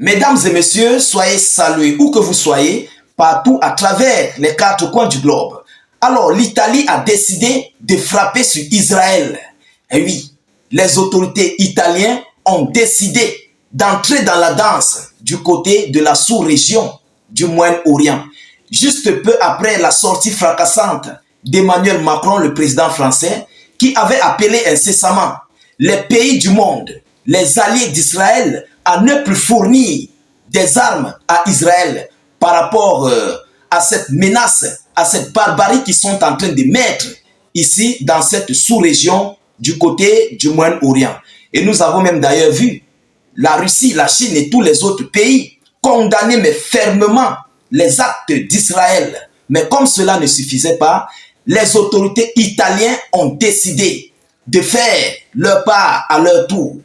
Mesdames et messieurs, soyez salués où que vous soyez, partout à travers les quatre coins du globe. Alors, l'Italie a décidé de frapper sur Israël. Et oui, les autorités italiennes ont décidé d'entrer dans la danse du côté de la sous-région du Moyen-Orient. Juste peu après la sortie fracassante d'Emmanuel Macron, le président français, qui avait appelé incessamment les pays du monde, les alliés d'Israël, à ne plus fournir des armes à Israël par rapport à cette menace, à cette barbarie qu'ils sont en train de mettre ici dans cette sous-région du côté du Moyen-Orient. Et nous avons même d'ailleurs vu la Russie, la Chine et tous les autres pays condamner mais fermement les actes d'Israël. Mais comme cela ne suffisait pas, les autorités italiennes ont décidé de faire leur part à leur tour.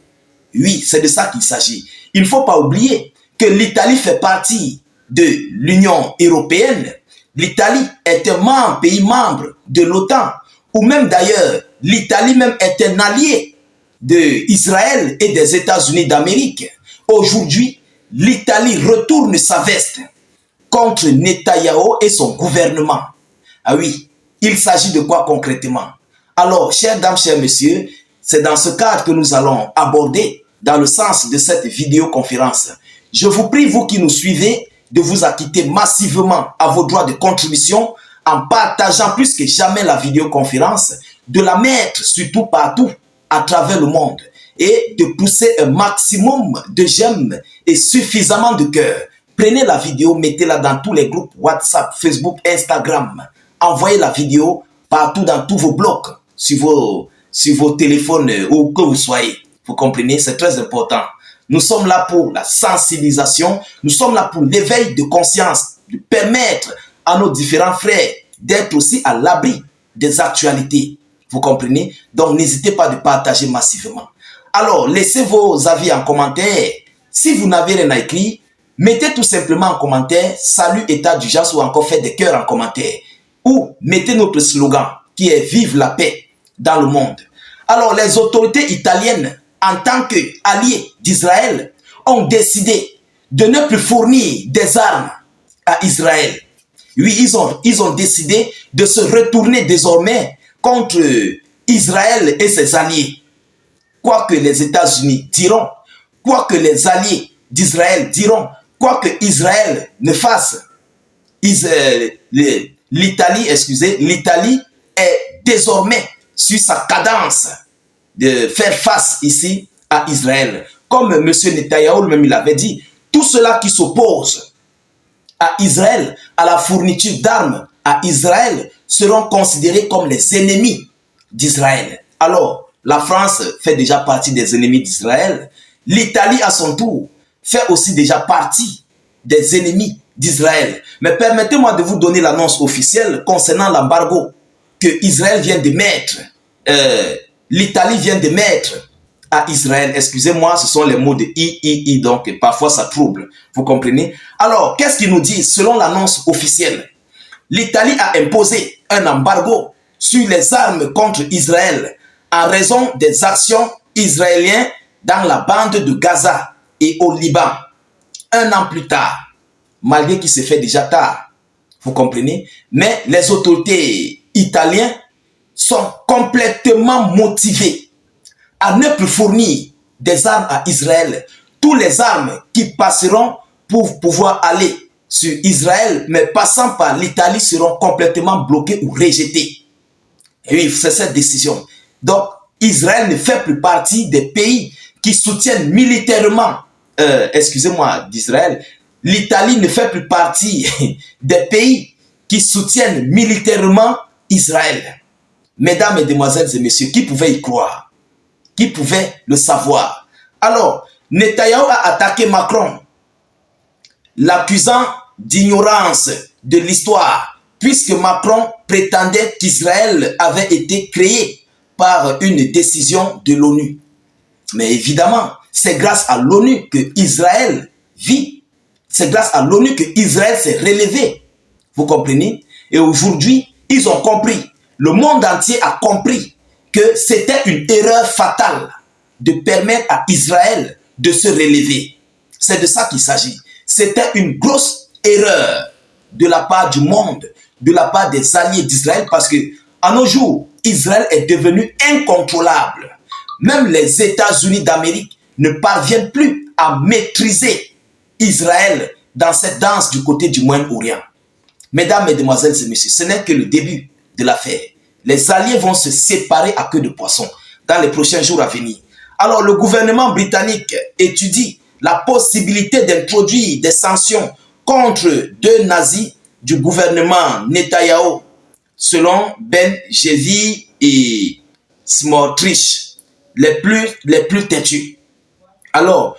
Oui, c'est de ça qu'il s'agit. Il ne faut pas oublier que l'Italie fait partie de l'Union européenne. L'Italie est un pays membre de l'OTAN, ou même d'ailleurs, l'Italie même est un allié d'Israël et des États-Unis d'Amérique. Aujourd'hui, l'Italie retourne sa veste contre Netanyahou et son gouvernement. Ah oui, il s'agit de quoi concrètement? Alors, chères dames, chers messieurs, c'est dans ce cadre que nous allons aborder dans le sens de cette vidéoconférence. Je vous prie, vous qui nous suivez, de vous acquitter massivement à vos droits de contribution en partageant plus que jamais la vidéoconférence, de la mettre surtout partout à travers le monde et de pousser un maximum de j'aime et suffisamment de cœur. Prenez la vidéo, mettez-la dans tous les groupes WhatsApp, Facebook, Instagram. Envoyez la vidéo partout dans tous vos blogs, sur vos téléphones, où que vous soyez. Vous comprenez, c'est très important. Nous sommes là pour la sensibilisation, nous sommes là pour l'éveil de conscience, de permettre à nos différents frères d'être aussi à l'abri des actualités. Vous comprenez? Donc, n'hésitez pas de partager massivement. Alors, laissez vos avis en commentaire. Si vous n'avez rien à écrire, mettez tout simplement en commentaire « Salut état d'urgence » ou encore faites des cœurs en commentaire. Ou mettez notre slogan qui est « Vive la paix dans le monde ». Alors, les autorités italiennes, en tant qu'alliés d'Israël, ont décidé de ne plus fournir des armes à Israël. Oui, ils ont décidé de se retourner désormais contre Israël et ses alliés. Quoi que les États-Unis diront, quoi que les alliés d'Israël diront, quoi que Israël ne fasse, l'Italie est désormais sur sa cadence de faire face ici à Israël. Comme M. Netanyahou même il avait dit, tout cela qui s'oppose à Israël, à la fourniture d'armes à Israël, seront considérés comme les ennemis d'Israël. Alors, la France fait déjà partie des ennemis d'Israël. L'Italie, à son tour, fait aussi déjà partie des ennemis d'Israël. Mais permettez-moi de vous donner l'annonce officielle concernant l'embargo que Israël vient de mettre, l'Italie vient de mettre à Israël. Excusez-moi, ce sont les mots de I, donc parfois ça trouble. Vous comprenez? Alors, qu'est-ce qu'il nous dit selon l'annonce officielle? L'Italie a imposé un embargo sur les armes contre Israël en raison des actions israéliennes dans la bande de Gaza et au Liban. Un an plus tard, malgré qu'il se fait déjà tard, vous comprenez? Mais les autorités italiennes sont complètement motivés à ne plus fournir des armes à Israël. Toutes les armes qui passeront pour pouvoir aller sur Israël, mais passant par l'Italie, seront complètement bloquées ou rejetées. Et oui, c'est cette décision. Donc, Israël ne fait plus partie des pays qui soutiennent militairement, excusez-moi, d'Israël. L'Italie ne fait plus partie des pays qui soutiennent militairement Israël. Mesdames, Mesdemoiselles et Messieurs, qui pouvait y croire? Qui pouvait le savoir? Alors, Netanyahou a attaqué Macron, l'accusant d'ignorance de l'histoire, puisque Macron prétendait qu'Israël avait été créé par une décision de l'ONU. Mais évidemment, c'est grâce à l'ONU que Israël vit. C'est grâce à l'ONU que Israël s'est relevé. Vous comprenez? Et aujourd'hui, ils ont compris. Le monde entier a compris que c'était une erreur fatale de permettre à Israël de se relever. C'est de ça qu'il s'agit. C'était une grosse erreur de la part du monde, de la part des alliés d'Israël, parce que à nos jours, Israël est devenu incontrôlable. Même les États-Unis d'Amérique ne parviennent plus à maîtriser Israël dans cette danse du côté du Moyen-Orient. Mesdames, Mesdemoiselles et Messieurs, ce n'est que le début de l'affaire. Les alliés vont se séparer à queue de poisson dans les prochains jours à venir. Alors, le gouvernement britannique étudie la possibilité d'introduire des sanctions contre deux nazis du gouvernement Netanyahou, selon Ben Gvir et Smotrich, les plus têtus. Alors,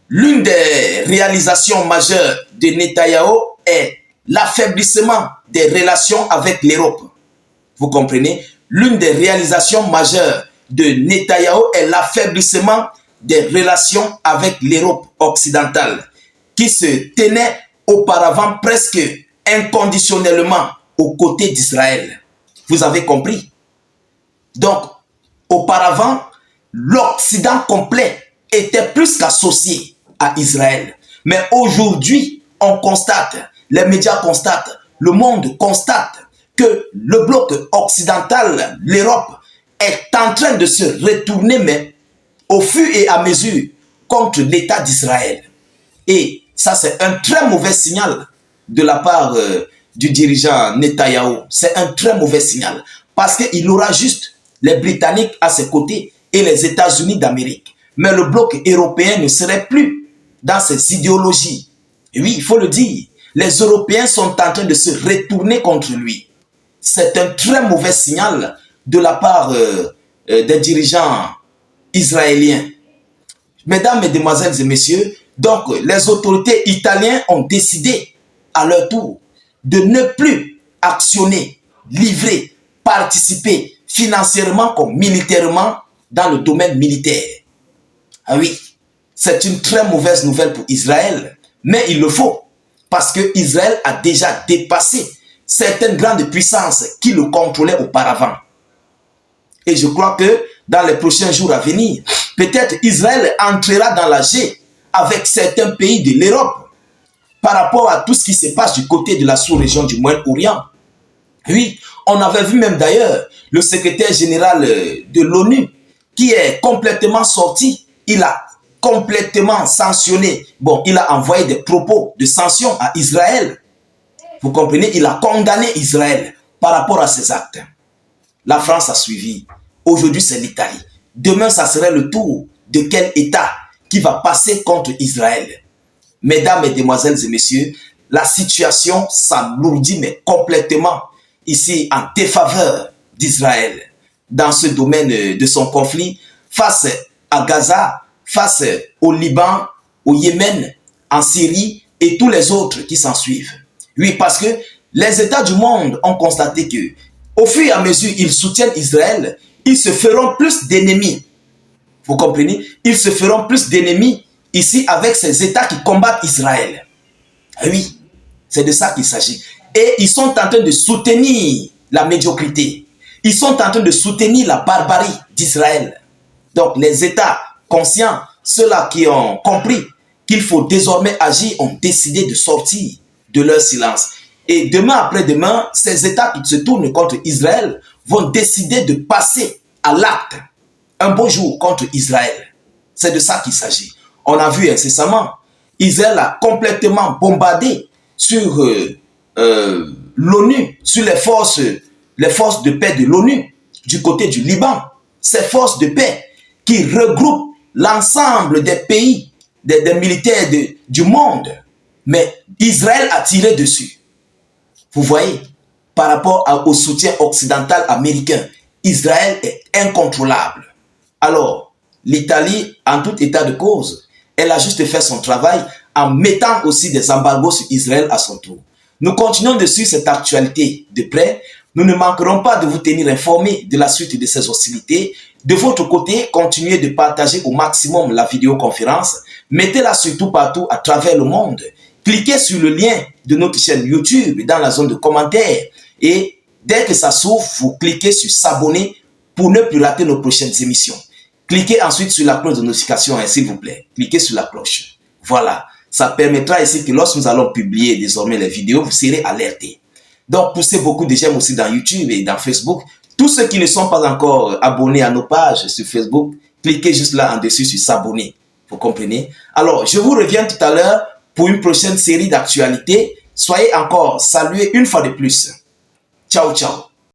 l'une des réalisations majeures de Netanyahou est l'affaiblissement des relations avec l'Europe. Vous comprenez? L'une des réalisations majeures de Netanyahou est l'affaiblissement des relations avec l'Europe occidentale, qui se tenait auparavant presque inconditionnellement aux côtés d'Israël. Vous avez compris? Donc, auparavant, l'Occident complet était plus qu'associé à Israël. Mais aujourd'hui, on constate, les médias constatent, le monde constate que le bloc occidental, l'Europe, est en train de se retourner, mais au fur et à mesure, contre l'État d'Israël. Et ça, c'est un très mauvais signal de la part du dirigeant Netanyahou. C'est un très mauvais signal. Parce qu'il aura juste les Britanniques à ses côtés et les États-Unis d'Amérique. Mais le bloc européen ne serait plus dans ses idéologies. Et oui, il faut le dire. Les Européens sont en train de se retourner contre lui. C'est un très mauvais signal de la part des dirigeants israéliens. Mesdames, Mesdemoiselles et Messieurs, donc les autorités italiennes ont décidé à leur tour de ne plus actionner, livrer, participer financièrement comme militairement dans le domaine militaire. Ah oui, c'est une très mauvaise nouvelle pour Israël, mais il le faut, parce que Israël a déjà dépassé certaines grandes puissances qui le contrôlaient auparavant. Et je crois que dans les prochains jours à venir, peut-être Israël entrera dans la G avec certains pays de l'Europe par rapport à tout ce qui se passe du côté de la sous-région du Moyen-Orient. Oui, on avait vu même d'ailleurs le secrétaire général de l'ONU qui est complètement sorti. Il a complètement sanctionné. Bon, il a envoyé des propos de sanctions à Israël. Vous comprenez? Il a condamné Israël par rapport à ces actes. La France a suivi. Aujourd'hui, c'est l'Italie. Demain, ça serait le tour de quel État qui va passer contre Israël. Mesdames, Mesdemoiselles et Messieurs, la situation s'alourdit mais complètement ici en défaveur d'Israël dans ce domaine de son conflit face à Gaza, face au Liban, au Yémen, en Syrie et tous les autres qui s'en suivent. Oui, parce que les États du monde ont constaté que au fur et à mesure ils soutiennent Israël, ils se feront plus d'ennemis. Vous comprenez? Ils se feront plus d'ennemis ici avec ces États qui combattent Israël. Oui, c'est de ça qu'il s'agit. Et ils sont en train de soutenir la médiocrité. Ils sont en train de soutenir la barbarie d'Israël. Donc les États conscients, ceux-là qui ont compris qu'il faut désormais agir, ont décidé de sortir de leur silence. Et demain après-demain, ces États qui se tournent contre Israël vont décider de passer à l'acte un beau jour contre Israël. C'est de ça qu'il s'agit. On a vu incessamment, Israël a complètement bombardé sur l'ONU, sur les forces de paix de l'ONU, du côté du Liban. Ces forces de paix qui regroupent l'ensemble des pays, des militaires du monde. Mais Israël a tiré dessus. Vous voyez, par rapport au soutien occidental américain, Israël est incontrôlable. Alors, l'Italie, en tout état de cause, elle a juste fait son travail en mettant aussi des embargos sur Israël à son tour. Nous continuons de suivre cette actualité de près. Nous ne manquerons pas de vous tenir informés de la suite de ces hostilités. De votre côté, continuez de partager au maximum la vidéoconférence. Mettez-la surtout partout à travers le monde. Cliquez sur le lien de notre chaîne YouTube dans la zone de commentaires. Et dès que ça s'ouvre, vous cliquez sur s'abonner pour ne plus rater nos prochaines émissions. Cliquez ensuite sur la cloche de notification, s'il vous plaît. Cliquez sur la cloche. Voilà. Ça permettra ici que lorsque nous allons publier désormais les vidéos, vous serez alertés. Donc, poussez beaucoup de j'aime aussi dans YouTube et dans Facebook. Tous ceux qui ne sont pas encore abonnés à nos pages sur Facebook, cliquez juste là en dessus sur s'abonner. Vous comprenez? Alors, je vous reviens tout à l'heure pour une prochaine série d'actualités. Soyez encore salués une fois de plus. Ciao, ciao.